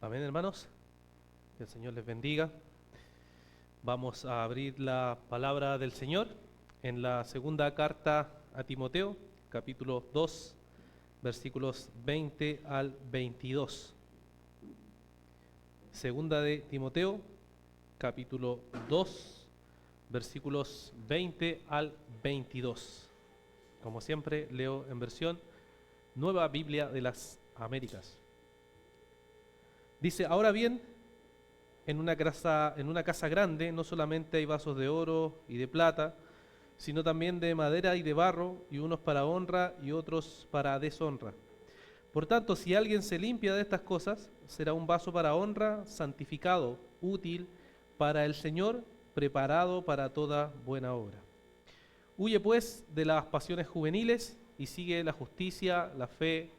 Amén, hermanos. Que el Señor les bendiga. Vamos a abrir la palabra del Señor en la segunda carta a Timoteo, capítulo 2, versículos 20 al 22. Segunda de Timoteo, capítulo 2, versículos 20 al 22. Como siempre, leo en versión Nueva Biblia de las Américas. Dice: ahora bien, en una casa grande no solamente hay vasos de oro y de plata, sino también de madera y de barro, y unos para honra y otros para deshonra. Por tanto, si alguien se limpia de estas cosas, será un vaso para honra, santificado, útil para el Señor, preparado para toda buena obra. Huye pues de las pasiones juveniles y sigue la justicia, la fe,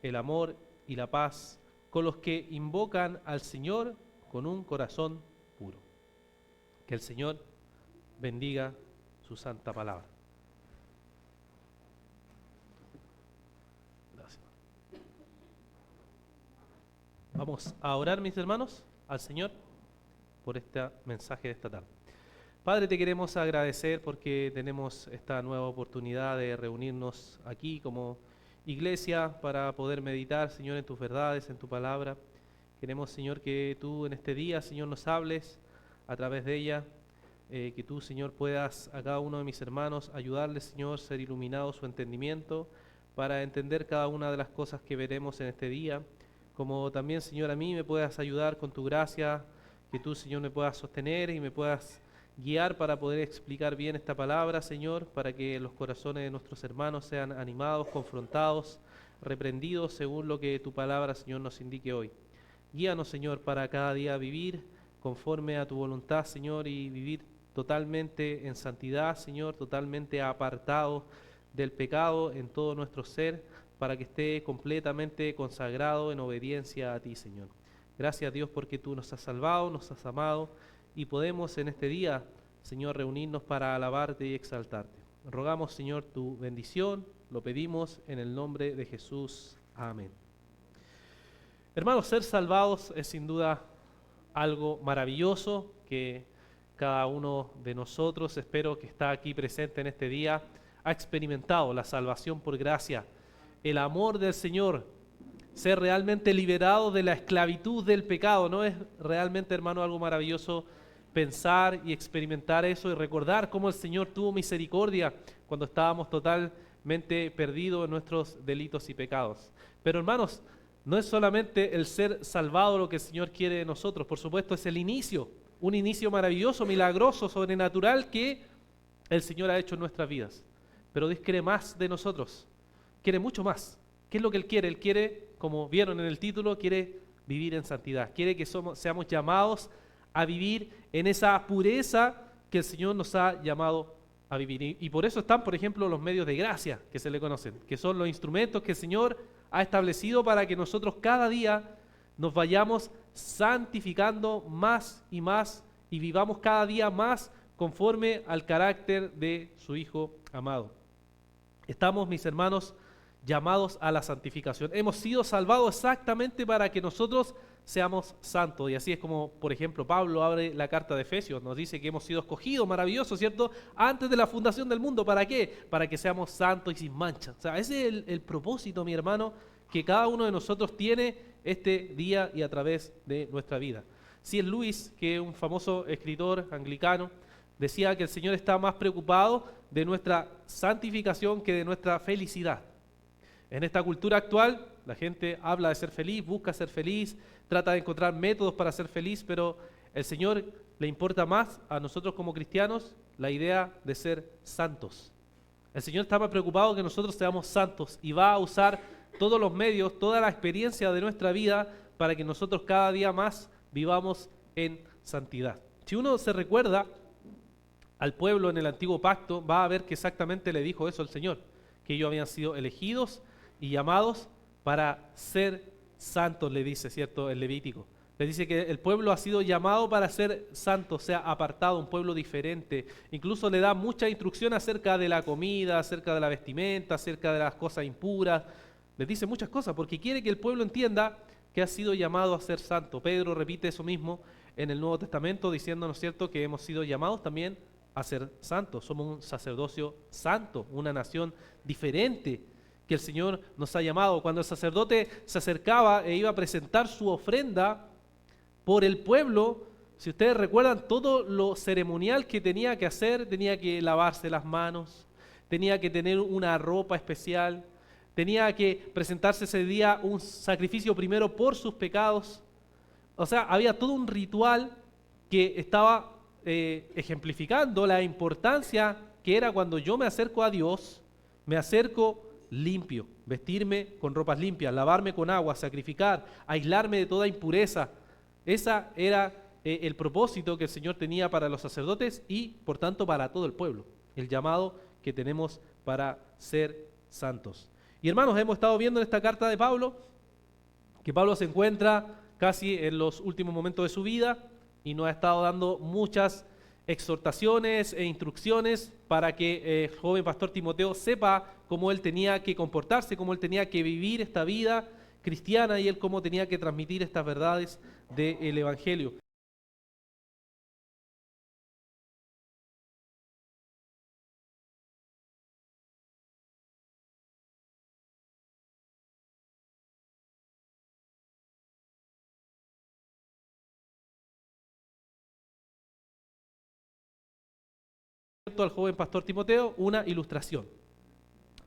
el amor y la paz con los que invocan al Señor con un corazón puro. Que el Señor bendiga su santa palabra. Gracias. Vamos a orar, mis hermanos, al Señor por este mensaje de esta tarde. Padre, te queremos agradecer porque tenemos esta nueva oportunidad de reunirnos aquí como iglesia para poder meditar, Señor, en tus verdades, en tu palabra. Queremos, Señor, que tú en este día, Señor, nos hables a través de ella, que tú, Señor, puedas a cada uno de mis hermanos ayudarles, Señor, ser iluminado su entendimiento para entender cada una de las cosas que veremos en este día. Como también, Señor, a mí me puedas ayudar con tu gracia, que tú, Señor, me puedas sostener y me puedas guiar para poder explicar bien esta palabra, Señor, para que los corazones de nuestros hermanos sean animados, confrontados, reprendidos según lo que tu palabra, Señor, nos indique hoy. Guíanos, Señor, para cada día vivir conforme a tu voluntad, Señor, y vivir totalmente en santidad, Señor, totalmente apartado del pecado en todo nuestro ser, para que esté completamente consagrado en obediencia a ti, Señor. Gracias, Dios, porque tú nos has salvado, nos has amado, y podemos en este día, Señor, reunirnos para alabarte y exaltarte. Rogamos, Señor, tu bendición, lo pedimos en el nombre de Jesús. Amén. Hermanos, ser salvados es sin duda algo maravilloso que cada uno de nosotros, espero que está aquí presente en este día, ha experimentado la salvación por gracia, el amor del Señor, ser realmente liberado de la esclavitud del pecado. ¿No es realmente, hermano, algo maravilloso pensar y experimentar eso y recordar cómo el Señor tuvo misericordia cuando estábamos totalmente perdidos en nuestros delitos y pecados? Pero, hermanos, no es solamente el ser salvado lo que el Señor quiere de nosotros. Por supuesto, es el inicio, un inicio maravilloso, milagroso, sobrenatural que el Señor ha hecho en nuestras vidas. Pero Dios quiere más de nosotros, quiere mucho más. ¿Qué es lo que Él quiere? Él quiere, como vieron en el título, quiere vivir en santidad. Quiere que seamos llamados a vivir en esa pureza que el Señor nos ha llamado a vivir. Y por eso están, por ejemplo, los medios de gracia que se le conocen, que son los instrumentos que el Señor ha establecido para que nosotros cada día nos vayamos santificando más y vivamos cada día más conforme al carácter de su Hijo amado. Estamos, mis hermanos, llamados a la santificación. Hemos sido salvados exactamente para que nosotros seamos santos. Y así es como, por ejemplo, Pablo abre la carta de Efesios, nos dice que hemos sido escogidos, maravilloso, ¿cierto? Antes de la fundación del mundo. ¿Para qué? Para que seamos santos y sin mancha. O sea, ese es el propósito, mi hermano, que cada uno de nosotros tiene este día y a través de nuestra vida. C.S. Lewis, que es un famoso escritor anglicano, decía que el Señor está más preocupado de nuestra santificación que de nuestra felicidad. En esta cultura actual, la gente habla de ser feliz, busca ser feliz, trata de encontrar métodos para ser feliz, pero el Señor le importa más a nosotros como cristianos la idea de ser santos. El Señor está más preocupado que nosotros seamos santos y va a usar todos los medios, toda la experiencia de nuestra vida para que nosotros cada día más vivamos en santidad. Si uno se recuerda al pueblo en el antiguo pacto, va a ver que exactamente le dijo eso el Señor, que ellos habían sido elegidos y llamados para ser santos, le dice, ¿cierto?, el Levítico. Le dice que el pueblo ha sido llamado para ser santo, o sea, apartado, un pueblo diferente. Incluso le da mucha instrucción acerca de la comida, acerca de la vestimenta, acerca de las cosas impuras. Les dice muchas cosas porque quiere que el pueblo entienda que has sido llamado a ser santo. Pedro repite eso mismo en el Nuevo Testamento, diciendo, ¿no es cierto?, que hemos sido llamados también a ser santos. Somos un sacerdocio santo, una nación diferente que el Señor nos ha llamado. Cuando el sacerdote se acercaba e iba a presentar su ofrenda por el pueblo, si ustedes recuerdan todo lo ceremonial que tenía que hacer, tenía que lavarse las manos, tenía que tener una ropa especial, tenía que presentarse ese día un sacrificio primero por sus pecados. O sea, había todo un ritual que estaba ejemplificando la importancia que era cuando yo me acerco a Dios, me acerco limpio, vestirme con ropas limpias, lavarme con agua, sacrificar, aislarme de toda impureza. Esa era el propósito que el Señor tenía para los sacerdotes y, por tanto, para todo el pueblo, el llamado que tenemos para ser santos. Y hermanos, hemos estado viendo en esta carta de Pablo que Pablo se encuentra casi en los últimos momentos de su vida y nos ha estado dando muchas exhortaciones e instrucciones para que el joven pastor Timoteo sepa cómo él tenía que comportarse, cómo él tenía que vivir esta vida cristiana y él cómo tenía que transmitir estas verdades del Evangelio. Al joven pastor Timoteo una ilustración.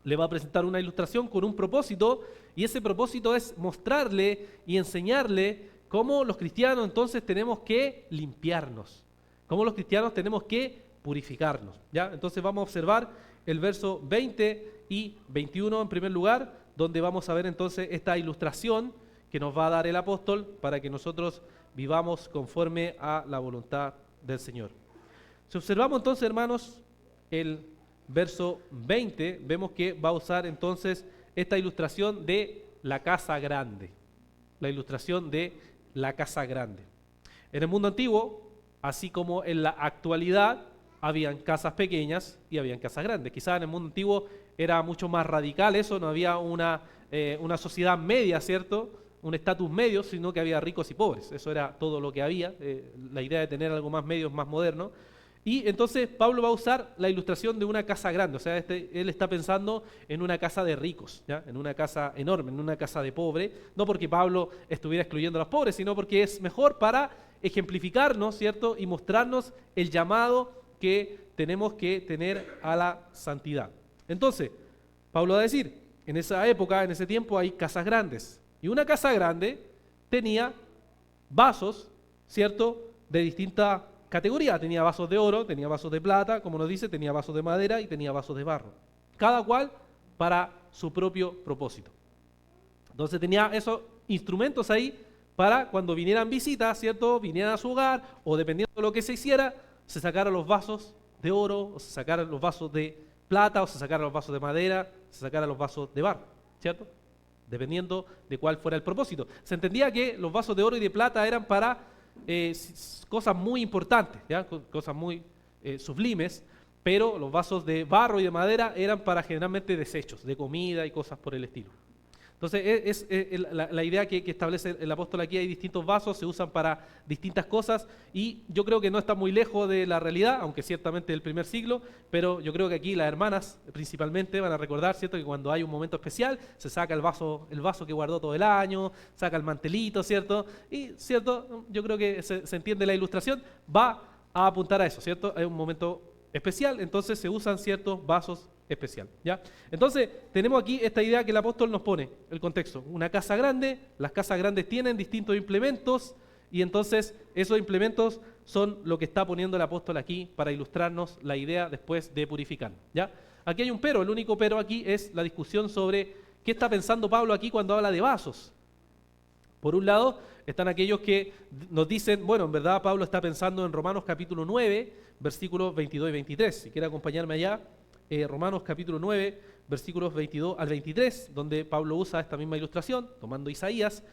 Le va a presentar una ilustración con un propósito y ese propósito es mostrarle y enseñarle cómo los cristianos entonces tenemos que limpiarnos, cómo los cristianos tenemos que purificarnos. ¿Ya? Entonces vamos a observar el verso 20 y 21 en primer lugar, donde vamos a ver entonces esta ilustración que nos va a dar el apóstol para que nosotros vivamos conforme a la voluntad del Señor. Si observamos entonces, hermanos, el verso 20, vemos que va a usar entonces esta ilustración de la casa grande. La ilustración de la casa grande. En el mundo antiguo, así como en la actualidad, habían casas pequeñas y habían casas grandes. Quizás en el mundo antiguo era mucho más radical eso, no había una sociedad media, ¿cierto?, un estatus medio, sino que había ricos y pobres. Eso era todo lo que había, la idea de tener algo más medio, más moderno. Y entonces Pablo va a usar la ilustración de una casa grande, o sea, él está pensando en una casa de ricos, ¿ya? En una casa enorme, en una casa de pobre, no porque Pablo estuviera excluyendo a los pobres, sino porque es mejor para ejemplificarnos, ¿cierto? Y mostrarnos el llamado que tenemos que tener a la santidad. Entonces, Pablo va a decir, en esa época, en ese tiempo hay casas grandes, y una casa grande tenía vasos, ¿cierto?, de distinta categoría. Tenía vasos de oro, tenía vasos de plata, como nos dice, tenía vasos de madera y tenía vasos de barro. Cada cual para su propio propósito. Entonces tenía esos instrumentos ahí para cuando vinieran visitas, ¿cierto?, vinieran a su hogar o dependiendo de lo que se hiciera, se sacaran los vasos de oro o se sacaran los vasos de plata o se sacaran los vasos de madera, se sacaran los vasos de barro, ¿cierto? Dependiendo de cuál fuera el propósito. Se entendía que los vasos de oro y de plata eran para cosas muy importantes, ¿ya? Cosas muy sublimes, pero los vasos de barro y de madera eran para generalmente desechos de comida y cosas por el estilo. Entonces la idea que establece el apóstol aquí, hay distintos vasos, se usan para distintas cosas y yo creo que no está muy lejos de la realidad, aunque ciertamente del primer siglo, pero yo creo que aquí las hermanas principalmente van a recordar, ¿cierto?, que cuando hay un momento especial se saca el vaso que guardó todo el año, saca el mantelito, ¿cierto? Y, ¿cierto?, yo creo que se entiende la ilustración, va a apuntar a eso, ¿cierto? Es un momento especial, entonces se usan ciertos vasos especial, ¿ya? Entonces, tenemos aquí esta idea que el apóstol nos pone, el contexto. Una casa grande, las casas grandes tienen distintos implementos y entonces esos implementos son lo que está poniendo el apóstol aquí para ilustrarnos la idea después de purificar, ¿ya? Aquí hay un pero, el único pero aquí es la discusión sobre qué está pensando Pablo aquí cuando habla de vasos. Por un lado, están aquellos que nos dicen, bueno, en verdad Pablo está pensando en Romanos capítulo 9, versículos 22 y 23. Si quiere acompañarme allá, Romanos capítulo 9, versículos 22 al 23, donde Pablo usa esta misma ilustración, tomando Isaías,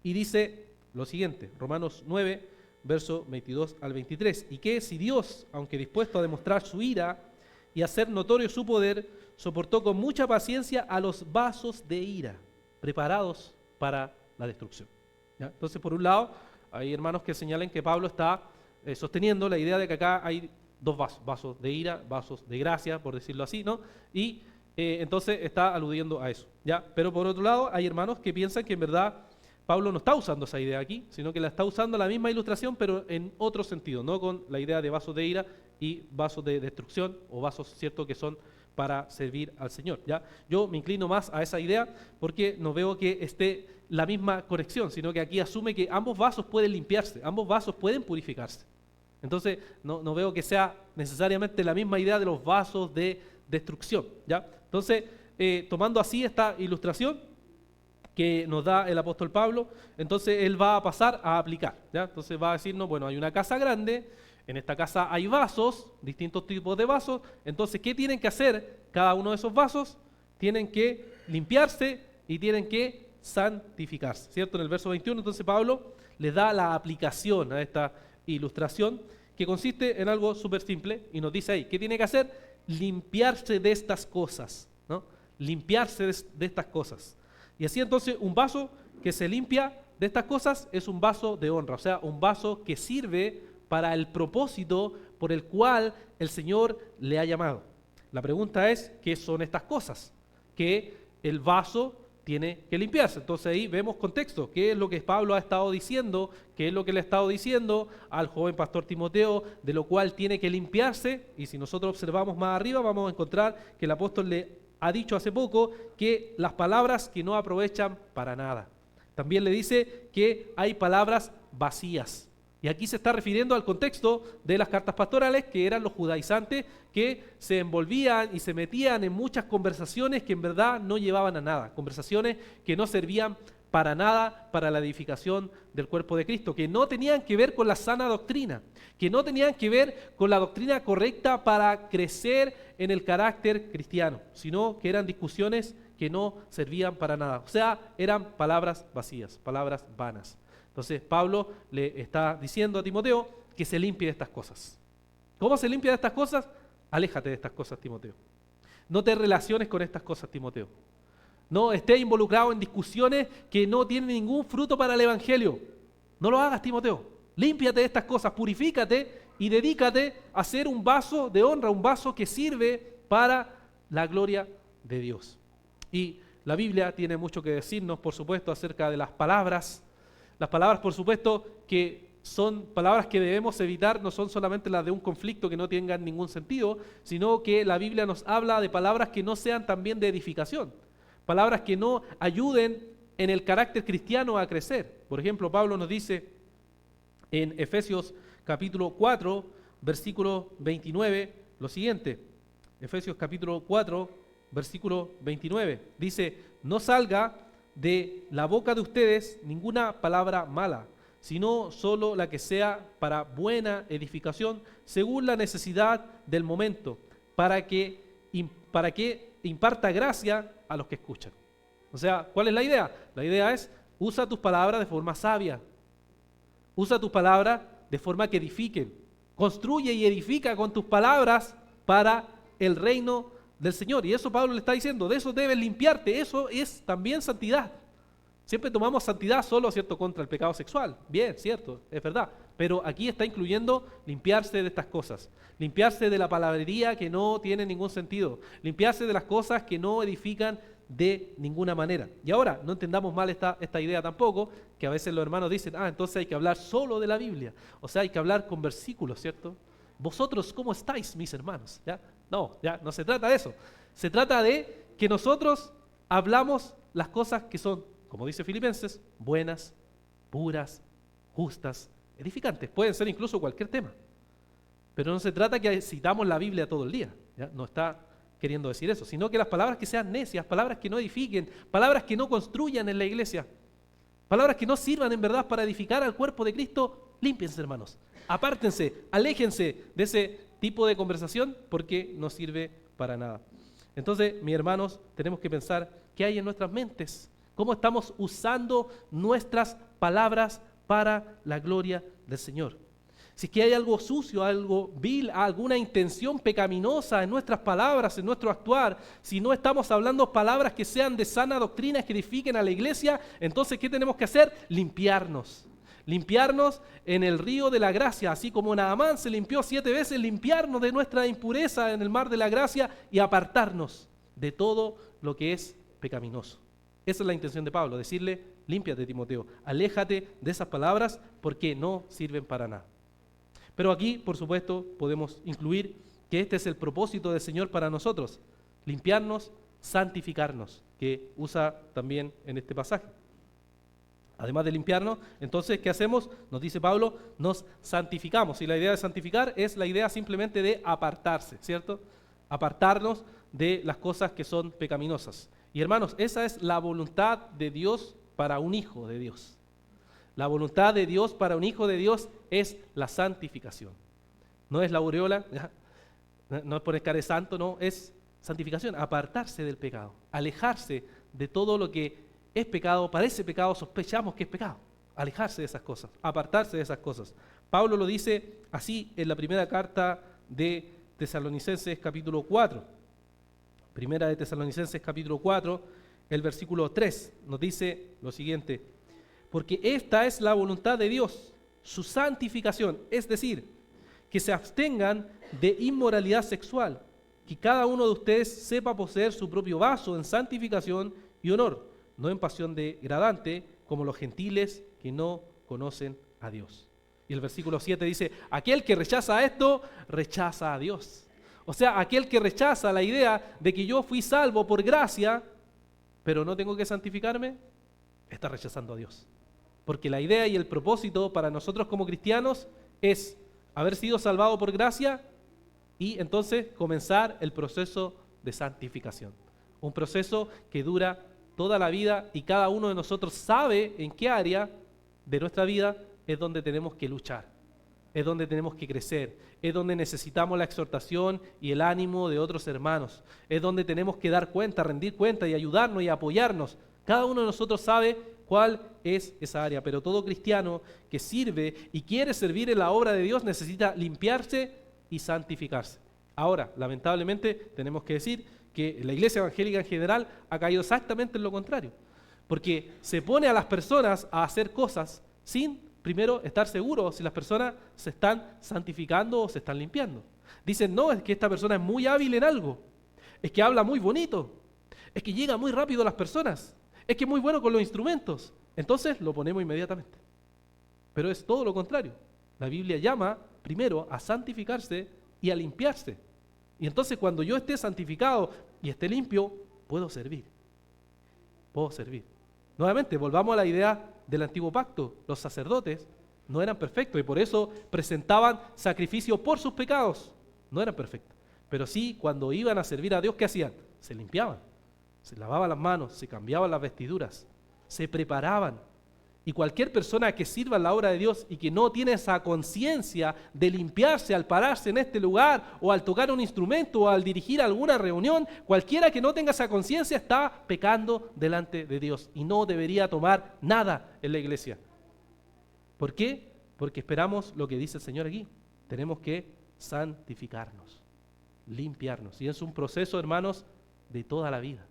y dice lo siguiente, Romanos 9, verso 22 al 23, y que si Dios, aunque dispuesto a demostrar su ira y hacer notorio su poder, soportó con mucha paciencia a los vasos de ira, preparados para la destrucción. ¿ya? Entonces, por un lado, hay hermanos que señalan que Pablo está sosteniendo la idea de que acá hay dos vasos, vasos de ira, vasos de gracia, por decirlo así, ¿no? Y entonces está aludiendo a eso, ¿ya? Pero por otro lado, hay hermanos que piensan que en verdad Pablo no está usando esa idea aquí, sino que la está usando la misma ilustración, pero en otro sentido, no con la idea de vasos de ira y vasos de destrucción, o vasos, ¿cierto?, que son para servir al Señor, ¿ya? Yo me inclino más a esa idea porque no veo que esté la misma conexión, sino que aquí asume que ambos vasos pueden limpiarse, ambos vasos pueden purificarse. Entonces, no veo que sea necesariamente la misma idea de los vasos de destrucción, ¿ya? Entonces, tomando así esta ilustración que nos da el apóstol Pablo, entonces él va a pasar a aplicar, ¿ya? Entonces va a decirnos, bueno, hay una casa grande, en esta casa hay vasos, distintos tipos de vasos, entonces, ¿qué tienen que hacer cada uno de esos vasos? Tienen que limpiarse y tienen que santificarse, ¿cierto? En el verso 21, entonces Pablo les da la aplicación a esta ilustración, que consiste en algo súper simple, y nos dice ahí, ¿qué tiene que hacer? Limpiarse de estas cosas, ¿no? Limpiarse de estas cosas. Y así entonces un vaso que se limpia de estas cosas es un vaso de honra, o sea, un vaso que sirve para el propósito por el cual el Señor le ha llamado. La pregunta es, ¿qué son estas cosas? Que el vaso tiene que limpiarse. Entonces ahí vemos contexto, qué es lo que Pablo ha estado diciendo, qué es lo que le ha estado diciendo al joven pastor Timoteo, de lo cual tiene que limpiarse, y si nosotros observamos más arriba vamos a encontrar que el apóstol le ha dicho hace poco que las palabras que no aprovechan para nada. También le dice que hay palabras vacías. Y aquí se está refiriendo al contexto de las cartas pastorales, que eran los judaizantes que se envolvían y se metían en muchas conversaciones que en verdad no llevaban a nada, conversaciones que no servían para nada para la edificación del cuerpo de Cristo, que no tenían que ver con la sana doctrina, que no tenían que ver con la doctrina correcta para crecer en el carácter cristiano, sino que eran discusiones que no servían para nada. O sea, eran palabras vacías, palabras vanas. Entonces Pablo le está diciendo a Timoteo que se limpie de estas cosas. ¿Cómo se limpia de estas cosas? Aléjate de estas cosas, Timoteo. No te relaciones con estas cosas, Timoteo. No estés involucrado en discusiones que no tienen ningún fruto para el evangelio. No lo hagas, Timoteo. Límpiate de estas cosas, purifícate y dedícate a ser un vaso de honra, un vaso que sirve para la gloria de Dios. Y la Biblia tiene mucho que decirnos, por supuesto, acerca de las palabras. Las palabras, por supuesto, que son palabras que debemos evitar, no son solamente las de un conflicto que no tengan ningún sentido, sino que la Biblia nos habla de palabras que no sean también de edificación, palabras que no ayuden en el carácter cristiano a crecer. Por ejemplo, Pablo nos dice en Efesios capítulo 4, versículo 29, lo siguiente. Efesios capítulo 4, versículo 29. Dice, no salga de la boca de ustedes ninguna palabra mala, sino solo la que sea para buena edificación, según la necesidad del momento, para que imparta gracia a los que escuchan. O sea, ¿cuál es la idea? La idea es, usa tus palabras de forma sabia, usa tus palabras de forma que edifiquen, construye y edifica con tus palabras para el reino del Señor. Y eso Pablo le está diciendo, de eso debes limpiarte, eso es también santidad. Siempre tomamos santidad solo, ¿cierto?, contra el pecado sexual. Bien, cierto, es verdad. Pero aquí está incluyendo limpiarse de estas cosas, limpiarse de la palabrería que no tiene ningún sentido, limpiarse de las cosas que no edifican de ninguna manera. Y ahora, no entendamos mal esta idea tampoco, que a veces los hermanos dicen, entonces hay que hablar solo de la Biblia, o sea, hay que hablar con versículos, ¿cierto? ¿Vosotros cómo estáis, mis hermanos? ¿Ya? No se trata de eso. Se trata de que nosotros hablamos las cosas que son, como dice Filipenses, buenas, puras, justas, edificantes. Pueden ser incluso cualquier tema. Pero no se trata que citamos la Biblia todo el día. ¿Ya? No está queriendo decir eso, sino que las palabras que sean necias, palabras que no edifiquen, palabras que no construyan en la iglesia, palabras que no sirvan en verdad para edificar al cuerpo de Cristo, límpiense, hermanos. Apártense, aléjense de ese tipo de conversación porque no sirve para nada. Entonces, mis hermanos, tenemos que pensar qué hay en nuestras mentes, cómo estamos usando nuestras palabras para la gloria del Señor. Si es que hay algo sucio, algo vil, alguna intención pecaminosa en nuestras palabras, en nuestro actuar, si no estamos hablando palabras que sean de sana doctrina, que edifiquen a la iglesia, entonces ¿qué tenemos que hacer? Limpiarnos. Limpiarnos en el río de la gracia, así como Naamán se limpió 7 veces, limpiarnos de nuestra impureza en el mar de la gracia y apartarnos de todo lo que es pecaminoso. Esa es la intención de Pablo, decirle, límpiate, Timoteo, aléjate de esas palabras porque no sirven para nada. Pero aquí, por supuesto, podemos incluir que este es el propósito del Señor para nosotros, limpiarnos, santificarnos, que usa también en este pasaje. Además de limpiarnos, entonces, ¿qué hacemos? Nos dice Pablo, nos santificamos. Y la idea de santificar es la idea simplemente de apartarse, ¿cierto? Apartarnos de las cosas que son pecaminosas. Y hermanos, esa es la voluntad de Dios para un hijo de Dios. La voluntad de Dios para un hijo de Dios es la santificación. No es la aureola, no es poner cara de santo, no, es santificación, apartarse del pecado, alejarse de todo lo que es pecado, parece pecado, sospechamos que es pecado, alejarse de esas cosas, apartarse de esas cosas. Pablo lo dice así en la primera carta de Tesalonicenses capítulo 4. Primera de Tesalonicenses capítulo 4, el versículo 3 nos dice lo siguiente: porque esta es la voluntad de Dios, su santificación, es decir, que se abstengan de inmoralidad sexual, que cada uno de ustedes sepa poseer su propio vaso en santificación y honor, no en pasión degradante, como los gentiles que no conocen a Dios. Y el versículo 7 dice, aquel que rechaza esto, rechaza a Dios. O sea, aquel que rechaza la idea de que yo fui salvo por gracia, pero no tengo que santificarme, está rechazando a Dios. Porque la idea y el propósito para nosotros como cristianos es haber sido salvado por gracia y entonces comenzar el proceso de santificación. Un proceso que dura toda la vida y cada uno de nosotros sabe en qué área de nuestra vida es donde tenemos que luchar, es donde tenemos que crecer, es donde necesitamos la exhortación y el ánimo de otros hermanos, es donde tenemos que dar cuenta, rendir cuenta y ayudarnos y apoyarnos. Cada uno de nosotros sabe cuál es esa área, pero todo cristiano que sirve y quiere servir en la obra de Dios necesita limpiarse y santificarse. Ahora, lamentablemente, tenemos que decir que la iglesia evangélica en general ha caído exactamente en lo contrario, porque se pone a las personas a hacer cosas sin primero estar seguros si las personas se están santificando o se están limpiando. Dicen, no, es que esta persona es muy hábil en algo, es que habla muy bonito, es que llega muy rápido a las personas, es que es muy bueno con los instrumentos, entonces lo ponemos inmediatamente. Pero es todo lo contrario. La Biblia llama primero a santificarse y a limpiarse. Y entonces cuando yo esté santificado y esté limpio, puedo servir. Puedo servir. Nuevamente, volvamos a la idea del antiguo pacto. Los sacerdotes no eran perfectos y por eso presentaban sacrificio por sus pecados. No eran perfectos. Pero sí, cuando iban a servir a Dios, ¿qué hacían? Se limpiaban, se lavaban las manos, se cambiaban las vestiduras, se preparaban. Y cualquier persona que sirva en la obra de Dios y que no tiene esa conciencia de limpiarse al pararse en este lugar o al tocar un instrumento o al dirigir alguna reunión, cualquiera que no tenga esa conciencia está pecando delante de Dios y no debería tomar nada en la iglesia. ¿Por qué? Porque esperamos lo que dice el Señor aquí. Tenemos que santificarnos, limpiarnos. Y es un proceso, hermanos, de toda la vida.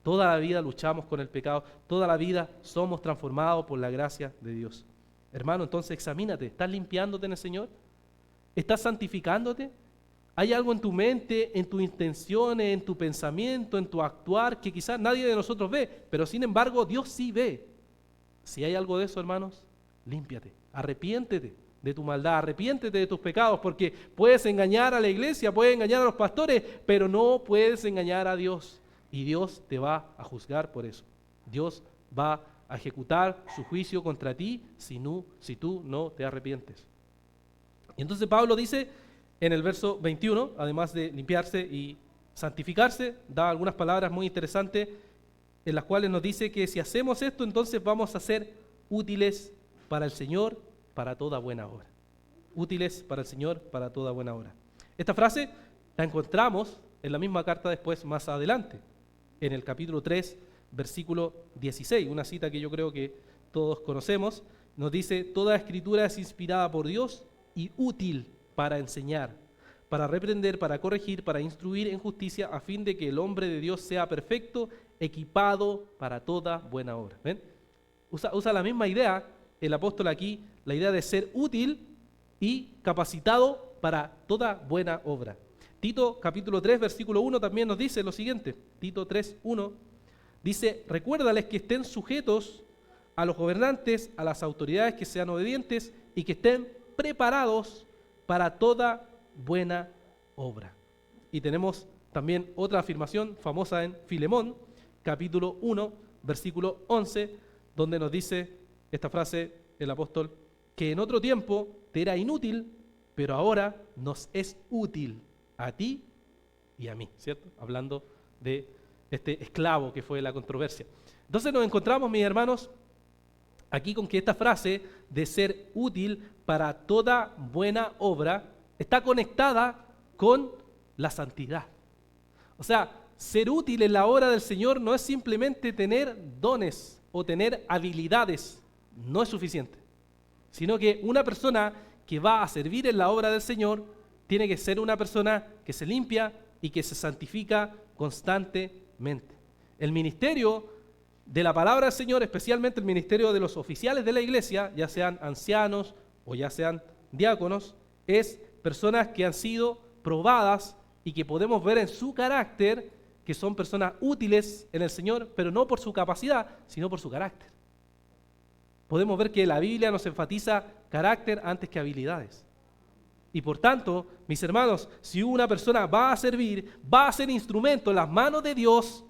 Toda la vida luchamos con el pecado, toda la vida somos transformados por la gracia de Dios. Hermano, entonces examínate, ¿estás limpiándote en el Señor? ¿Estás santificándote? ¿Hay algo en tu mente, en tus intenciones, en tu pensamiento, en tu actuar que quizás nadie de nosotros ve, pero sin embargo Dios sí ve? Si hay algo de eso, hermanos, límpiate, arrepiéntete de tu maldad, arrepiéntete de tus pecados, porque puedes engañar a la iglesia, puedes engañar a los pastores, pero no puedes engañar a Dios. Y Dios te va a juzgar por eso. Dios va a ejecutar su juicio contra ti si tú no te arrepientes. Y entonces Pablo dice en el verso 21, además de limpiarse y santificarse, da algunas palabras muy interesantes en las cuales nos dice que si hacemos esto, entonces vamos a ser útiles para el Señor, para toda buena obra. Útiles para el Señor, para toda buena obra. Esta frase la encontramos en la misma carta después, más adelante, en el capítulo 3, versículo 16, una cita que yo creo que todos conocemos, nos dice, toda escritura es inspirada por Dios y útil para enseñar, para reprender, para corregir, para instruir en justicia, a fin de que el hombre de Dios sea perfecto, equipado para toda buena obra. ¿Ven? Usa la misma idea el apóstol aquí, la idea de ser útil y capacitado para toda buena obra. Tito capítulo 3, versículo 1 también nos dice lo siguiente. Tito 3, 1 dice: recuérdales que estén sujetos a los gobernantes, a las autoridades, que sean obedientes y que estén preparados para toda buena obra. Y tenemos también otra afirmación famosa en Filemón, capítulo 1, versículo 11, donde nos dice esta frase el apóstol, que en otro tiempo te era inútil, pero ahora nos es útil a ti y a mí, ¿cierto? Hablando de este esclavo que fue la controversia. Entonces nos encontramos, mis hermanos, aquí con que esta frase de ser útil para toda buena obra está conectada con la santidad. O sea, ser útil en la obra del Señor no es simplemente tener dones o tener habilidades, no es suficiente, sino que una persona que va a servir en la obra del Señor tiene que ser una persona que se limpia y que se santifica constantemente. El ministerio de la palabra del Señor, especialmente el ministerio de los oficiales de la iglesia, ya sean ancianos o ya sean diáconos, es personas que han sido probadas y que podemos ver en su carácter que son personas útiles en el Señor, pero no por su capacidad, sino por su carácter. Podemos ver que la Biblia nos enfatiza carácter antes que habilidades. Y por tanto, mis hermanos, si una persona va a servir, va a ser instrumento en las manos de Dios,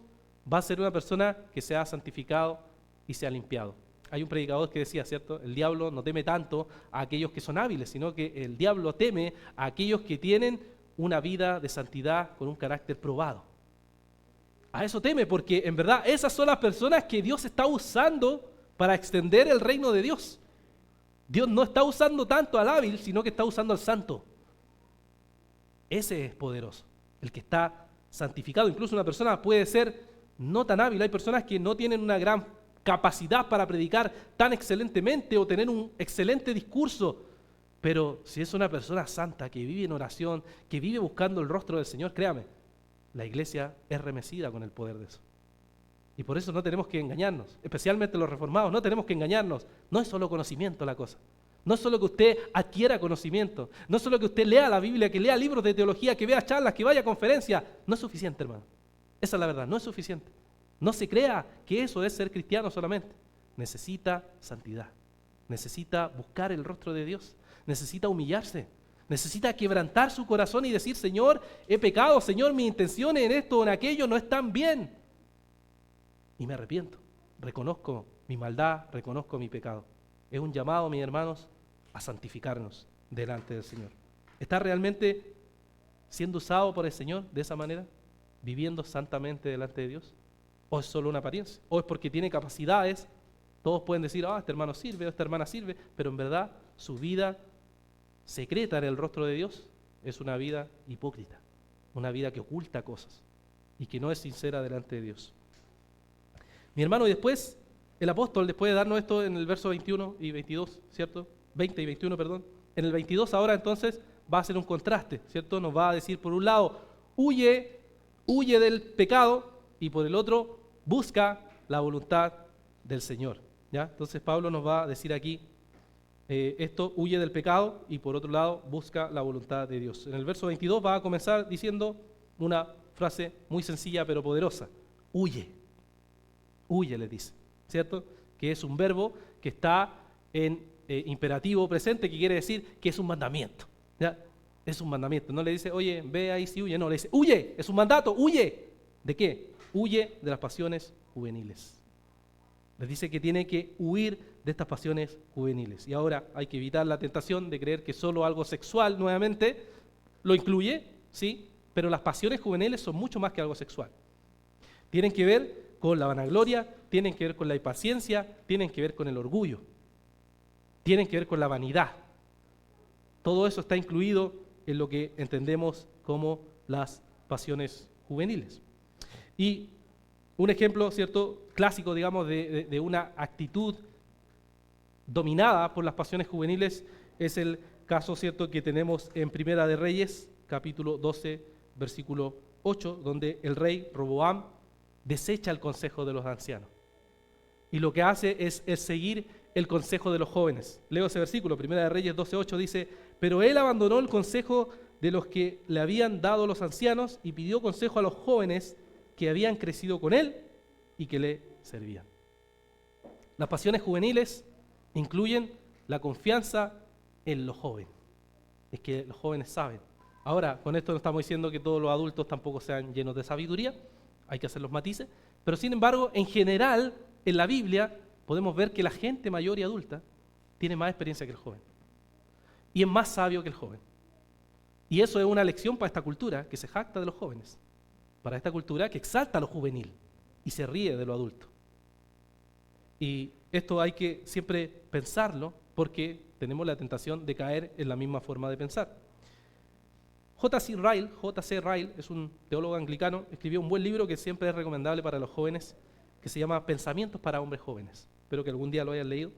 va a ser una persona que se ha santificado y se ha limpiado. Hay un predicador que decía, ¿cierto? El diablo no teme tanto a aquellos que son hábiles, sino que el diablo teme a aquellos que tienen una vida de santidad con un carácter probado. A eso teme, porque en verdad esas son las personas que Dios está usando para extender el reino de Dios. Dios no está usando tanto al hábil, sino que está usando al santo. Ese es poderoso, el que está santificado. Incluso una persona puede ser no tan hábil. Hay personas que no tienen una gran capacidad para predicar tan excelentemente o tener un excelente discurso, pero si es una persona santa que vive en oración, que vive buscando el rostro del Señor, créame, la iglesia es remecida con el poder de eso. Y por eso no tenemos que engañarnos, especialmente los reformados, no tenemos que engañarnos. No es solo conocimiento la cosa. No es solo que usted adquiera conocimiento, no es solo que usted lea la Biblia, que lea libros de teología, que vea charlas, que vaya a conferencias. No es suficiente, hermano. Esa es la verdad, no es suficiente. No se crea que eso es ser cristiano solamente. Necesita santidad, necesita buscar el rostro de Dios, necesita humillarse, necesita quebrantar su corazón y decir: Señor, he pecado, Señor, mis intenciones en esto o en aquello no están bien. Y me arrepiento, reconozco mi maldad, reconozco mi pecado. Es un llamado, mis hermanos, a santificarnos delante del Señor. ¿Está realmente siendo usado por el Señor de esa manera? ¿Viviendo santamente delante de Dios? ¿O es solo una apariencia? ¿O es porque tiene capacidades? Todos pueden decir: este hermano sirve, esta hermana sirve, pero en verdad su vida secreta en el rostro de Dios es una vida hipócrita, una vida que oculta cosas y que no es sincera delante de Dios. Mi hermano, y después el apóstol, después de darnos esto en el verso 21 y 22, ¿cierto? 20 y 21, perdón. En el 22 ahora entonces va a hacer un contraste, ¿cierto? Nos va a decir, por un lado, huye del pecado, y por el otro, busca la voluntad del Señor, ¿ya? Entonces Pablo nos va a decir aquí, esto, huye del pecado, y por otro lado, busca la voluntad de Dios. En el verso 22 va a comenzar diciendo una frase muy sencilla pero poderosa: huye. Huye, le dice, ¿cierto? Que es un verbo que está en imperativo presente, que quiere decir que es un mandamiento, ¿ya? Es un mandamiento. No le dice: oye, ve ahí si huye. No, le dice: huye, es un mandato, huye. ¿De qué? Huye de las pasiones juveniles. Les dice que tiene que huir de estas pasiones juveniles. Y ahora hay que evitar la tentación de creer que solo algo sexual, nuevamente, lo incluye, ¿sí? Pero las pasiones juveniles son mucho más que algo sexual. Tienen que ver con la vanagloria, tienen que ver con la impaciencia, tienen que ver con el orgullo, tienen que ver con la vanidad. Todo eso está incluido en lo que entendemos como las pasiones juveniles. Y un ejemplo, ¿cierto?, clásico, digamos, de una actitud dominada por las pasiones juveniles es el caso, ¿cierto?, que tenemos en Primera de Reyes, capítulo 12, versículo 8, donde el rey Roboam desecha el consejo de los ancianos. Y lo que hace es seguir el consejo de los jóvenes. Leo ese versículo, Primera de Reyes 12:8 dice: pero él abandonó el consejo de los que le habían dado los ancianos y pidió consejo a los jóvenes que habían crecido con él y que le servían. Las pasiones juveniles incluyen la confianza en los jóvenes. Es que los jóvenes saben. Ahora, con esto no estamos diciendo que todos los adultos tampoco sean llenos de sabiduría, hay que hacer los matices, pero sin embargo, en general, en la Biblia podemos ver que la gente mayor y adulta tiene más experiencia que el joven y es más sabio que el joven. Y eso es una lección para esta cultura que se jacta de los jóvenes, para esta cultura que exalta lo juvenil y se ríe de lo adulto. Y esto hay que siempre pensarlo porque tenemos la tentación de caer en la misma forma de pensar. J.C. Ryle es un teólogo anglicano, escribió un buen libro que siempre es recomendable para los jóvenes, que se llama Pensamientos para hombres jóvenes. Espero que algún día lo hayan leído.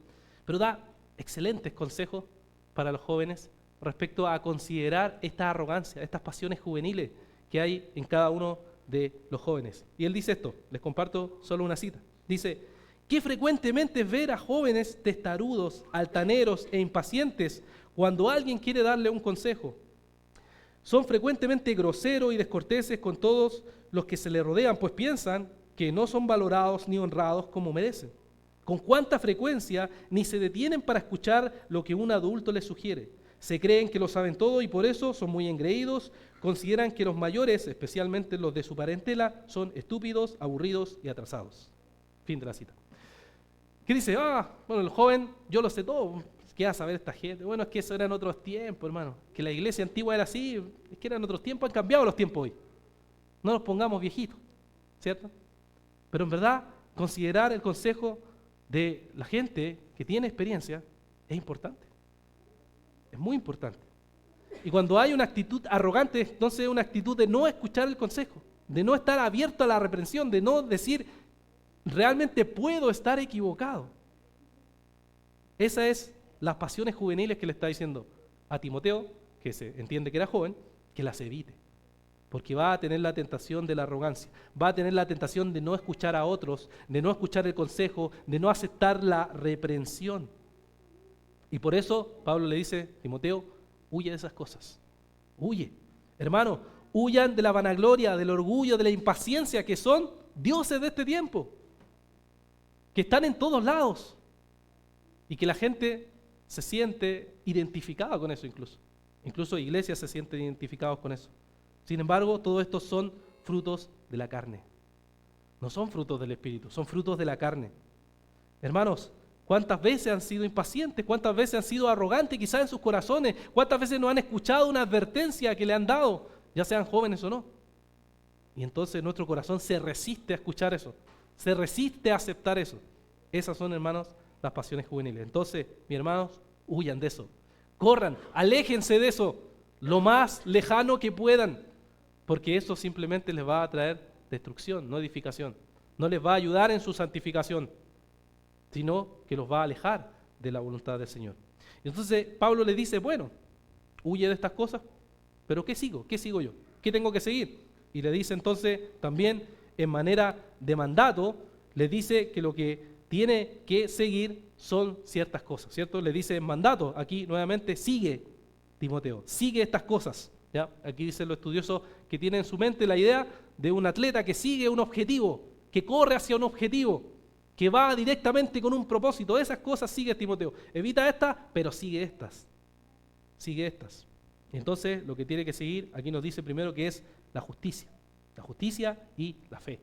Pero da excelentes consejos para los jóvenes respecto a considerar esta arrogancia, estas pasiones juveniles que hay en cada uno de los jóvenes. Y él dice esto, les comparto solo una cita. Dice: qué frecuentemente es ver a jóvenes testarudos, altaneros e impacientes cuando alguien quiere darle un consejo. Son frecuentemente groseros y descorteses con todos los que se le rodean, pues piensan que no son valorados ni honrados como merecen. Con cuánta frecuencia ni se detienen para escuchar lo que un adulto les sugiere. Se creen que lo saben todo y por eso son muy engreídos. Consideran que los mayores, especialmente los de su parentela, son estúpidos, aburridos y atrasados. Fin de la cita. ¿Qué dice? Bueno, el joven, yo lo sé todo. ¿Qué va a saber esta gente? Bueno, es que eso eran otros tiempos, hermano. Que la iglesia antigua era así, es que eran otros tiempos, han cambiado los tiempos hoy. No nos pongamos viejitos, ¿cierto? Pero en verdad, considerar el consejo de la gente que tiene experiencia es importante. Es muy importante. Y cuando hay una actitud arrogante, entonces es una actitud de no escuchar el consejo, de no estar abierto a la reprensión, de no decir, realmente puedo estar equivocado. Esa es las pasiones juveniles que le está diciendo a Timoteo, que se entiende que era joven, que las evite. Porque va a tener la tentación de la arrogancia, va a tener la tentación de no escuchar a otros, de no escuchar el consejo, de no aceptar la reprensión. Y por eso Pablo le dice, Timoteo, huye de esas cosas, huye. Hermano, huyan de la vanagloria, del orgullo, de la impaciencia, que son dioses de este tiempo, que están en todos lados y que la gente se siente identificada con eso incluso iglesias se sienten identificados con eso. Sin embargo, todo esto son frutos de la carne, no son frutos del Espíritu, son frutos de la carne. Hermanos, ¿cuántas veces han sido impacientes? ¿Cuántas veces han sido arrogantes quizás en sus corazones? ¿Cuántas veces no han escuchado una advertencia que le han dado, ya sean jóvenes o no? Y entonces nuestro corazón se resiste a escuchar eso, se resiste a aceptar eso. Esas son, hermanos, las pasiones juveniles. Entonces, mis hermanos, huyan de eso. Corran, aléjense de eso, lo más lejano que puedan, porque eso simplemente les va a traer destrucción, no edificación. No les va a ayudar en su santificación, sino que los va a alejar de la voluntad del Señor. Entonces Pablo le dice, bueno, huye de estas cosas, pero ¿qué sigo? ¿Qué sigo yo? ¿Qué tengo que seguir? Y le dice entonces también en manera de mandato, le dice que lo que tiene que seguir son ciertas cosas, ¿cierto? Le dice en mandato, aquí nuevamente, sigue, Timoteo, sigue estas cosas, ¿ya? Aquí dicen los estudiosos que tienen en su mente la idea de un atleta que sigue un objetivo, que corre hacia un objetivo, que va directamente con un propósito. Esas cosas sigue Timoteo. Evita estas, pero sigue estas. Sigue estas. Entonces, lo que tiene que seguir, aquí nos dice primero que es la justicia. La justicia y la fe.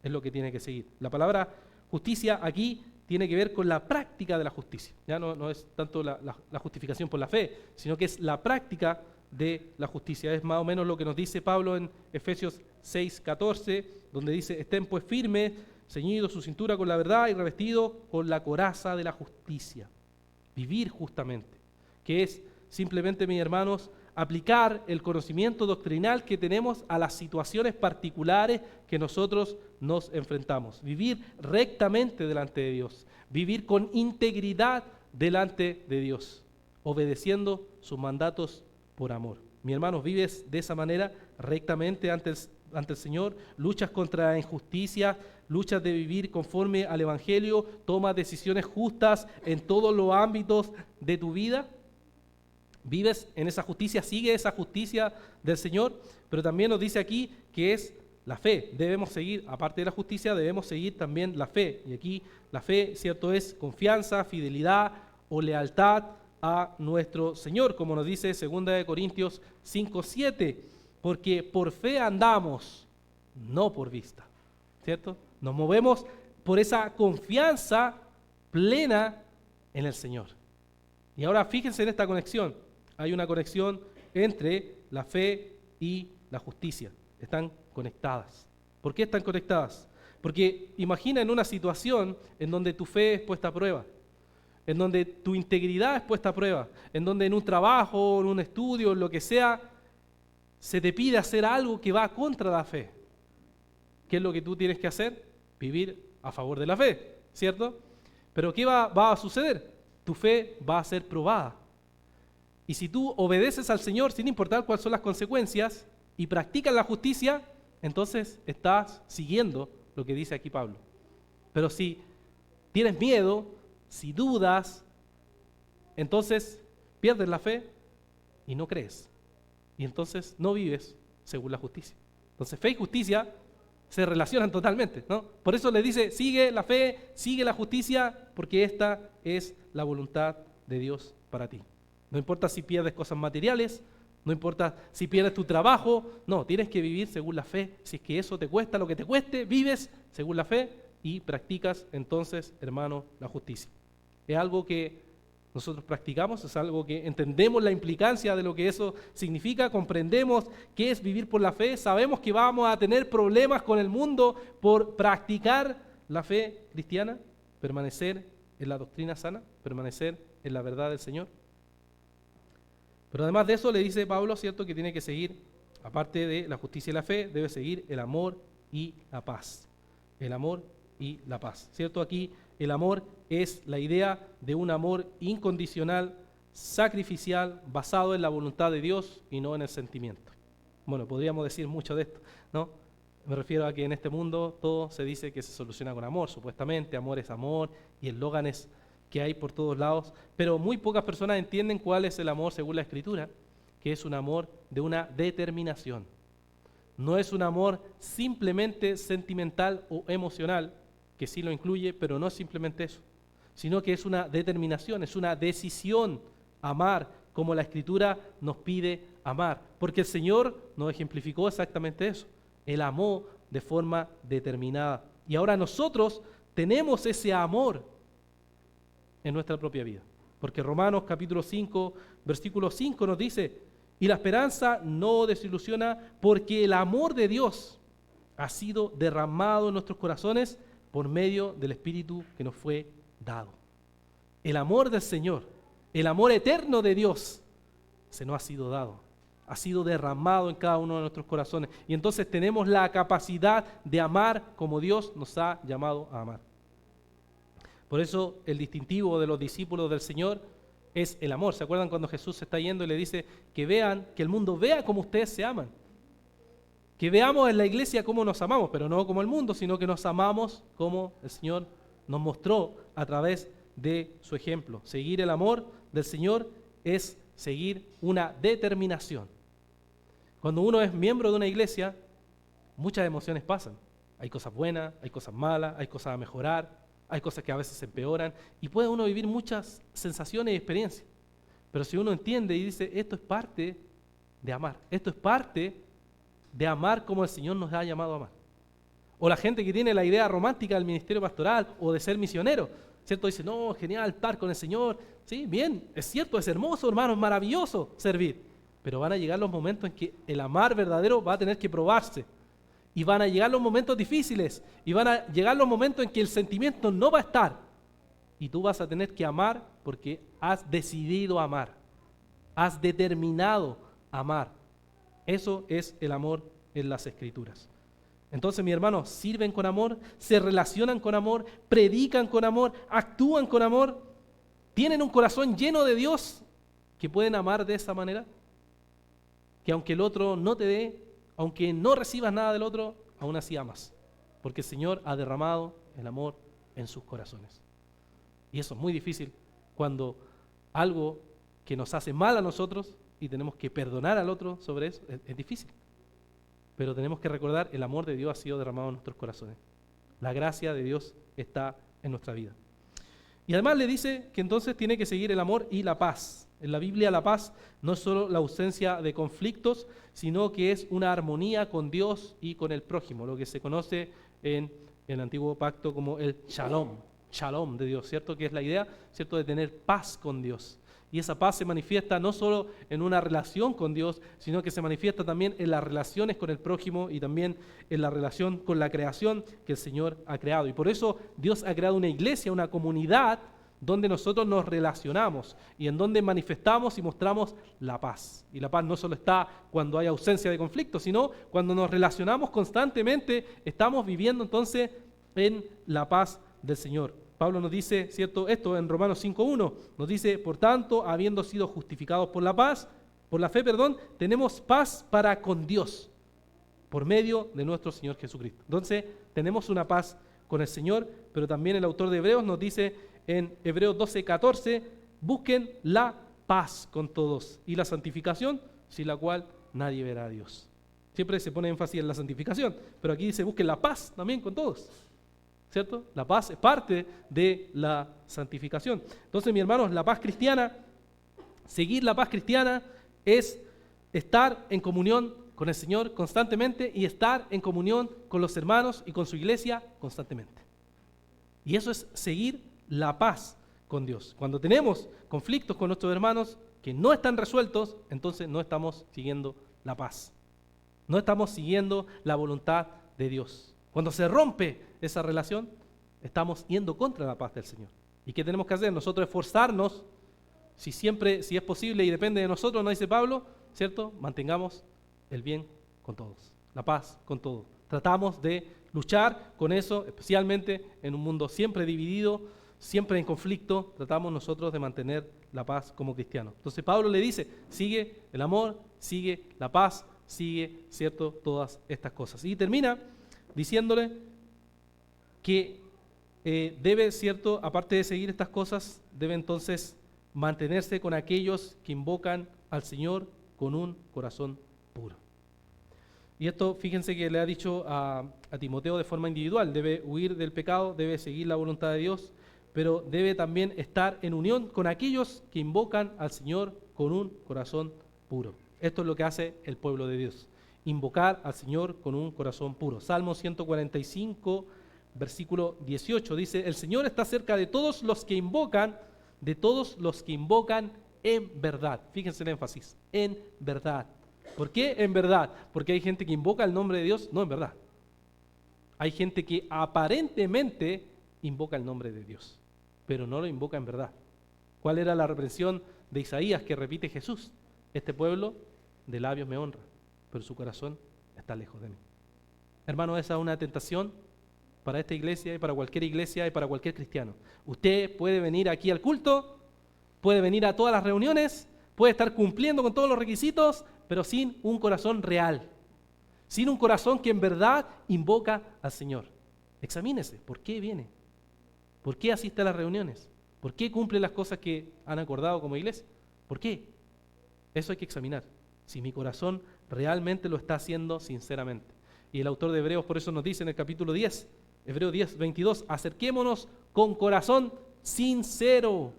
Es lo que tiene que seguir. La palabra justicia aquí tiene que ver con la práctica de la justicia. Ya no es tanto la justificación por la fe, sino que es la práctica de la justicia. Es más o menos lo que nos dice Pablo en Efesios 6:14, donde dice, estén pues firmes, ceñidos su cintura con la verdad y revestidos con la coraza de la justicia. Vivir justamente, que es simplemente, mis hermanos, aplicar el conocimiento doctrinal que tenemos a las situaciones particulares que nosotros nos enfrentamos. Vivir rectamente delante de Dios, vivir con integridad delante de Dios. obedeciendo sus mandatos por amor. Mi hermano, ¿vives de esa manera rectamente ante el Señor? ¿Luchas contra la injusticia? ¿Luchas de vivir conforme al Evangelio? ¿Tomas decisiones justas en todos los ámbitos de tu vida? ¿Vives en esa justicia? ¿Sigue esa justicia del Señor? Pero también nos dice aquí que es la fe. Debemos seguir, aparte de la justicia, debemos seguir también la fe. Y aquí la fe, ¿cierto?, es confianza, fidelidad o lealtad a nuestro Señor, como nos dice 2 Corintios 5:7, porque por fe andamos, no por vista, ¿cierto? Nos movemos por esa confianza plena en el Señor. Y ahora fíjense en esta conexión. Hay una conexión entre la fe y la justicia. Están conectadas. ¿Por qué están conectadas? Porque imagina en una situación en donde tu fe es puesta a prueba, en donde tu integridad es puesta a prueba, en donde en un trabajo, en un estudio, en lo que sea, se te pide hacer algo que va contra la fe. ¿Qué es lo que tú tienes que hacer? Vivir a favor de la fe, ¿cierto? Pero ¿qué va a suceder? Tu fe va a ser probada. Y si tú obedeces al Señor sin importar cuáles son las consecuencias y practicas la justicia, entonces estás siguiendo lo que dice aquí Pablo. Pero si tienes miedo, si dudas, entonces pierdes la fe y no crees. Y entonces no vives según la justicia. Entonces fe y justicia se relacionan totalmente, ¿no? Por eso le dice, sigue la fe, sigue la justicia, porque esta es la voluntad de Dios para ti. No importa si pierdes cosas materiales, no importa si pierdes tu trabajo, no, tienes que vivir según la fe. Si es que eso te cuesta lo que te cueste, vives según la fe y practicas entonces, hermano, la justicia. Es algo que nosotros practicamos, es algo que entendemos la implicancia de lo que eso significa, comprendemos qué es vivir por la fe, sabemos que vamos a tener problemas con el mundo por practicar la fe cristiana, permanecer en la doctrina sana, permanecer en la verdad del Señor. Pero además de eso le dice Pablo, ¿cierto?, que tiene que seguir, aparte de la justicia y la fe, debe seguir el amor y la paz. El amor y la paz, ¿cierto? Aquí el amor es la idea de un amor incondicional, sacrificial, basado en la voluntad de Dios y no en el sentimiento. Bueno, podríamos decir mucho de esto, ¿no? Me refiero a que en este mundo todo se dice que se soluciona con amor, supuestamente, amor es amor, y eslóganes que hay por todos lados, pero muy pocas personas entienden cuál es el amor según la Escritura, que es un amor de una determinación. No es un amor simplemente sentimental o emocional, que sí lo incluye, pero no es simplemente eso, sino que es una determinación, es una decisión amar como la Escritura nos pide amar, porque el Señor nos ejemplificó exactamente eso. Él amó de forma determinada. Y ahora nosotros tenemos ese amor en nuestra propia vida. Porque Romanos capítulo 5, versículo 5 nos dice, y la esperanza no desilusiona porque el amor de Dios ha sido derramado en nuestros corazones por medio del Espíritu que nos fue dado. El amor del Señor, el amor eterno de Dios, se nos ha sido dado. Ha sido derramado en cada uno de nuestros corazones. Y entonces tenemos la capacidad de amar como Dios nos ha llamado a amar. Por eso el distintivo de los discípulos del Señor es el amor. ¿Se acuerdan cuando Jesús se está yendo y le dice que vean, que el mundo vea cómo ustedes se aman? Que veamos en la iglesia cómo nos amamos, pero no como el mundo, sino que nos amamos como el Señor nos mostró a través de su ejemplo. Seguir el amor del Señor es seguir una determinación. Cuando uno es miembro de una iglesia, muchas emociones pasan. Hay cosas buenas, hay cosas malas, hay cosas a mejorar, hay cosas que a veces se empeoran y puede uno vivir muchas sensaciones y experiencias. Pero si uno entiende y dice, esto es parte de amar, esto es parte de amar como el Señor nos ha llamado a amar. O la gente que tiene la idea romántica del ministerio pastoral o de ser misionero, ¿cierto? Dice, no, genial, estar con el Señor. Sí, bien, es cierto, es hermoso, hermano, es maravilloso servir. Pero van a llegar los momentos en que el amar verdadero va a tener que probarse. Y van a llegar los momentos difíciles. Y van a llegar los momentos en que el sentimiento no va a estar. Y tú vas a tener que amar porque has decidido amar. Has determinado amar. Eso es el amor en las Escrituras. Entonces, mis hermanos, sirven con amor, se relacionan con amor, predican con amor, actúan con amor, tienen un corazón lleno de Dios que pueden amar de esa manera? Que aunque el otro no te dé, aunque no recibas nada del otro, aún así amas. Porque el Señor ha derramado el amor en sus corazones. Y eso es muy difícil cuando algo que nos hace mal a nosotros y tenemos que perdonar al otro sobre eso, es difícil. Pero tenemos que recordar, el amor de Dios ha sido derramado en nuestros corazones. La gracia de Dios está en nuestra vida. Y además le dice que entonces tiene que seguir el amor y la paz. En la Biblia la paz no es solo la ausencia de conflictos, sino que es una armonía con Dios y con el prójimo, lo que se conoce en el antiguo pacto como el shalom de Dios, ¿cierto? Que es la idea, ¿cierto?, de tener paz con Dios. Y esa paz se manifiesta no solo en una relación con Dios, sino que se manifiesta también en las relaciones con el prójimo y también en la relación con la creación que el Señor ha creado. Y por eso Dios ha creado una iglesia, una comunidad donde nosotros nos relacionamos y en donde manifestamos y mostramos la paz. Y la paz no solo está cuando hay ausencia de conflicto, sino cuando nos relacionamos constantemente, estamos viviendo entonces en la paz del Señor. Pablo nos dice, ¿cierto?, esto en Romanos 5.1, nos dice, por tanto, habiendo sido justificados por la fe, tenemos paz para con Dios, por medio de nuestro Señor Jesucristo. Entonces, tenemos una paz con el Señor, pero también el autor de Hebreos nos dice en Hebreos 12.14, busquen la paz con todos y la santificación, sin la cual nadie verá a Dios. Siempre se pone énfasis en la santificación, pero aquí dice, busquen la paz también con todos. ¿Cierto? La paz es parte de la santificación. Entonces, mis hermanos, la paz cristiana, seguir la paz cristiana es estar en comunión con el Señor constantemente y estar en comunión con los hermanos y con su iglesia constantemente. Y eso es seguir la paz con Dios. Cuando tenemos conflictos con nuestros hermanos que no están resueltos, entonces no estamos siguiendo la paz. No estamos siguiendo la voluntad de Dios. Cuando se rompe esa relación, estamos yendo contra la paz del Señor. ¿Y qué tenemos que hacer? Nosotros esforzarnos, si es posible y depende de nosotros, nos dice Pablo, ¿cierto? Mantengamos el bien con todos, la paz con todos. Tratamos de luchar con eso, especialmente en un mundo siempre dividido, siempre en conflicto, tratamos nosotros de mantener la paz como cristianos. Entonces Pablo le dice, sigue el amor, sigue la paz, sigue, ¿cierto?, todas estas cosas. Y termina diciéndole que debe, ¿cierto?, aparte de seguir estas cosas, debe entonces mantenerse con aquellos que invocan al Señor con un corazón puro. Y esto, fíjense que le ha dicho a Timoteo de forma individual, debe huir del pecado, debe seguir la voluntad de Dios, pero debe también estar en unión con aquellos que invocan al Señor con un corazón puro. Esto es lo que hace el pueblo de Dios. Invocar al Señor con un corazón puro. Salmo 145, versículo 18, dice, el Señor está cerca de todos los que invocan en verdad. Fíjense el énfasis, en verdad. ¿Por qué en verdad? Porque hay gente que invoca el nombre de Dios, no en verdad. Hay gente que aparentemente invoca el nombre de Dios, pero no lo invoca en verdad. ¿Cuál era la reprensión de Isaías que repite Jesús? Este pueblo de labios me honra, pero su corazón está lejos de mí. Hermano, esa es una tentación para esta iglesia y para cualquier iglesia y para cualquier cristiano. Usted puede venir aquí al culto, puede venir a todas las reuniones, puede estar cumpliendo con todos los requisitos, pero sin un corazón real, sin un corazón que en verdad invoca al Señor. Examínese, ¿por qué viene? ¿Por qué asiste a las reuniones? ¿Por qué cumple las cosas que han acordado como iglesia? ¿Por qué? Eso hay que examinar, si mi corazón realmente lo está haciendo sinceramente. Y el autor de Hebreos por eso nos dice en el capítulo 10, Hebreos 10, 22, acerquémonos con corazón sincero,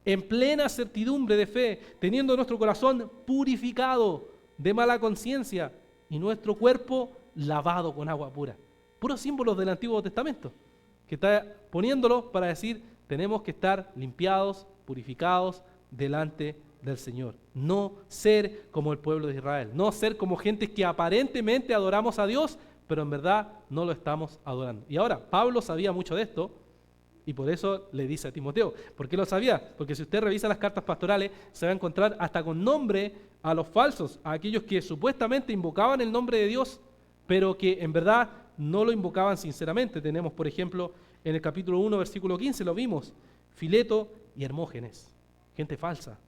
en plena certidumbre de fe, teniendo nuestro corazón purificado de mala conciencia y nuestro cuerpo lavado con agua pura. Puros símbolos del Antiguo Testamento, que está poniéndolo para decir, tenemos que estar limpiados, purificados delante del Señor. No ser como el pueblo de Israel, no ser como gente que aparentemente adoramos a Dios, pero en verdad no lo estamos adorando. Y ahora, Pablo sabía mucho de esto, y por eso le dice a Timoteo. ¿Por qué lo sabía? Porque si usted revisa las cartas pastorales, se va a encontrar hasta con nombre a los falsos, a aquellos que supuestamente invocaban el nombre de Dios, pero que en verdad no lo invocaban sinceramente. Tenemos, por ejemplo, en el capítulo 1, versículo 15, lo vimos, Fileto y Hermógenes, gente falsa,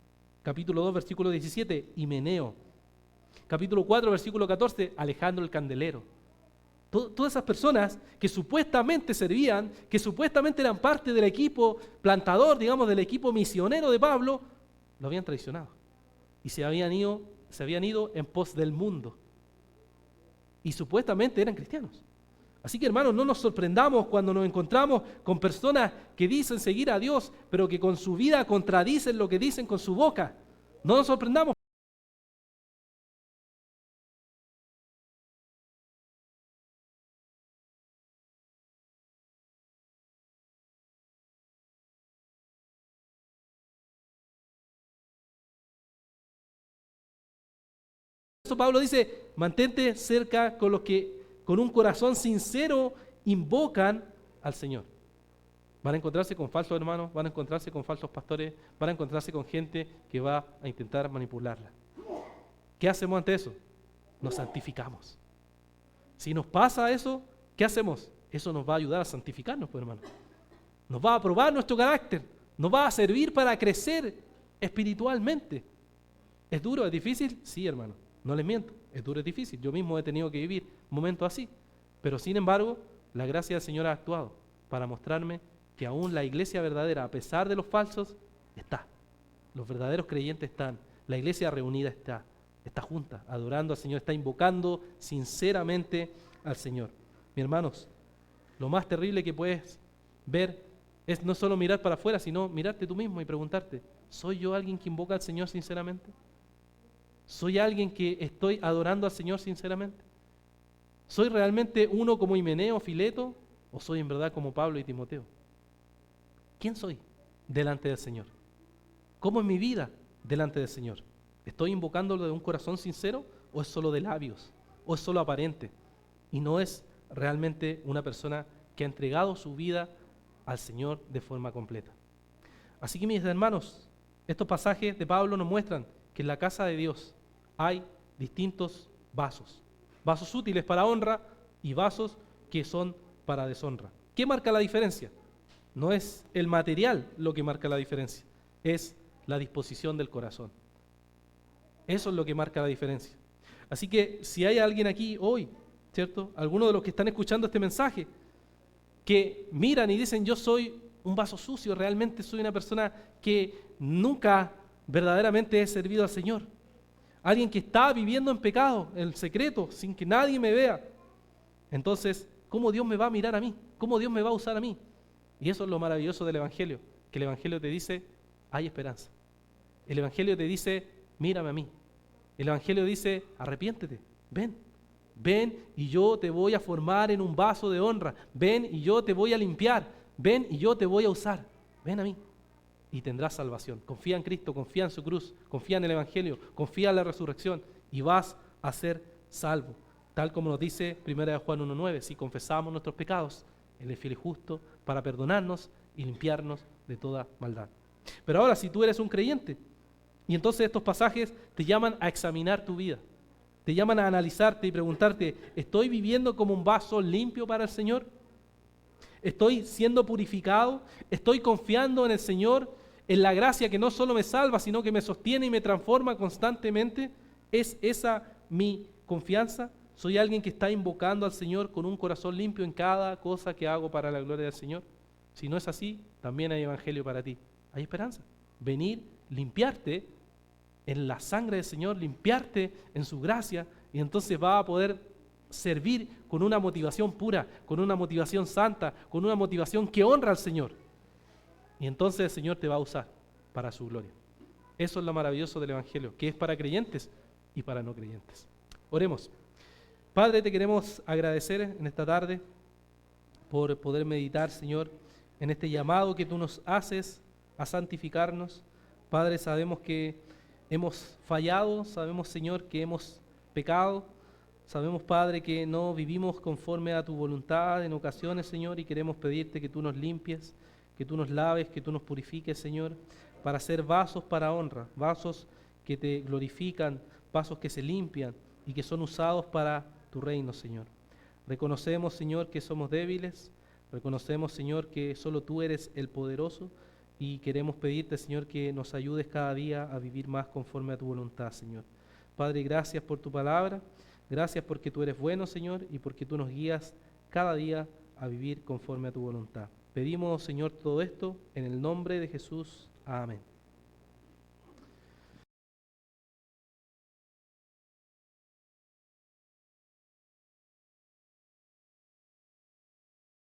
Capítulo 2, versículo 17, Himeneo. Capítulo 4, versículo 14, Alejandro el Candelero. Todas esas personas que supuestamente servían, que supuestamente eran parte del equipo plantador, digamos, del equipo misionero de Pablo, lo habían traicionado. Y se habían ido en pos del mundo. Y supuestamente eran cristianos. Así que, hermanos, no nos sorprendamos cuando nos encontramos con personas que dicen seguir a Dios, pero que con su vida contradicen lo que dicen con su boca. No nos sorprendamos. Por eso Pablo dice, mantente cerca con los que con un corazón sincero invocan al Señor. Van a encontrarse con falsos hermanos, van a encontrarse con falsos pastores, van a encontrarse con gente que va a intentar manipularla. ¿Qué hacemos ante eso? Nos santificamos. Si nos pasa eso, ¿qué hacemos? Eso nos va a ayudar a santificarnos, pues, hermano. Nos va a probar nuestro carácter, nos va a servir para crecer espiritualmente. ¿Es duro? ¿Es difícil? Sí, hermano, no les miento, es duro, es difícil. Yo mismo he tenido que vivir momentos así, pero sin embargo, la gracia del Señor ha actuado para mostrarme que aún la iglesia verdadera, a pesar de los falsos, está. Los verdaderos creyentes están. La iglesia reunida está junta, adorando al Señor, está invocando sinceramente al Señor. Mis hermanos, lo más terrible que puedes ver es no solo mirar para afuera, sino mirarte tú mismo y preguntarte, ¿soy yo alguien que invoca al Señor sinceramente? ¿Soy alguien que estoy adorando al Señor sinceramente? ¿Soy realmente uno como Himeneo, Fileto, o soy en verdad como Pablo y Timoteo? ¿Quién soy delante del Señor? ¿Cómo es mi vida delante del Señor? ¿Estoy invocándolo de un corazón sincero o es solo de labios? ¿O es solo aparente? Y no es realmente una persona que ha entregado su vida al Señor de forma completa. Así que, mis hermanos, estos pasajes de Pablo nos muestran que en la casa de Dios hay distintos vasos. Vasos útiles para honra y vasos que son para deshonra. ¿Qué marca la diferencia? No es el material lo que marca la diferencia, es la disposición del corazón. Eso es lo que marca la diferencia. Así que si hay alguien aquí hoy, ¿cierto? Alguno de los que están escuchando este mensaje, que miran y dicen, yo soy un vaso sucio, realmente soy una persona que nunca verdaderamente he servido al Señor. Alguien que está viviendo en pecado, en secreto, sin que nadie me vea. Entonces, ¿cómo Dios me va a mirar a mí? ¿Cómo Dios me va a usar a mí? Y eso es lo maravilloso del Evangelio, que el Evangelio te dice, hay esperanza. El Evangelio te dice, mírame a mí. El Evangelio dice, arrepiéntete, ven y yo te voy a formar en un vaso de honra. Ven y yo te voy a limpiar. Ven y yo te voy a usar. Ven a mí y tendrás salvación. Confía en Cristo, confía en su cruz, confía en el Evangelio, confía en la resurrección y vas a ser salvo. Tal como nos dice 1 Juan 1:9, si confesamos nuestros pecados, Él es fiel y justo para perdonarnos y limpiarnos de toda maldad. Pero ahora, si tú eres un creyente, y entonces estos pasajes te llaman a examinar tu vida, te llaman a analizarte y preguntarte, ¿estoy viviendo como un vaso limpio para el Señor? ¿Estoy siendo purificado? ¿Estoy confiando en el Señor, en la gracia que no solo me salva, sino que me sostiene y me transforma constantemente? ¿Es esa mi confianza? ¿Soy alguien que está invocando al Señor con un corazón limpio en cada cosa que hago para la gloria del Señor? Si no es así, también hay evangelio para ti. Hay esperanza. Venir, limpiarte en la sangre del Señor, limpiarte en su gracia, y entonces va a poder servir con una motivación pura, con una motivación santa, con una motivación que honra al Señor. Y entonces el Señor te va a usar para su gloria. Eso es lo maravilloso del evangelio, que es para creyentes y para no creyentes. Oremos. Padre, te queremos agradecer en esta tarde por poder meditar, Señor, en este llamado que tú nos haces a santificarnos. Padre, sabemos que hemos fallado, sabemos, Señor, que hemos pecado, sabemos, Padre, que no vivimos conforme a tu voluntad en ocasiones, Señor, y queremos pedirte que tú nos limpies, que tú nos laves, que tú nos purifiques, Señor, para ser vasos para honra, vasos que te glorifican, vasos que se limpian y que son usados para tu reino, Señor. Reconocemos, Señor, que somos débiles, reconocemos, Señor, que solo tú eres el poderoso, y queremos pedirte, Señor, que nos ayudes cada día a vivir más conforme a tu voluntad, Señor. Padre, gracias por tu palabra, gracias porque tú eres bueno, Señor, y porque tú nos guías cada día a vivir conforme a tu voluntad. Pedimos, Señor, todo esto en el nombre de Jesús. Amén.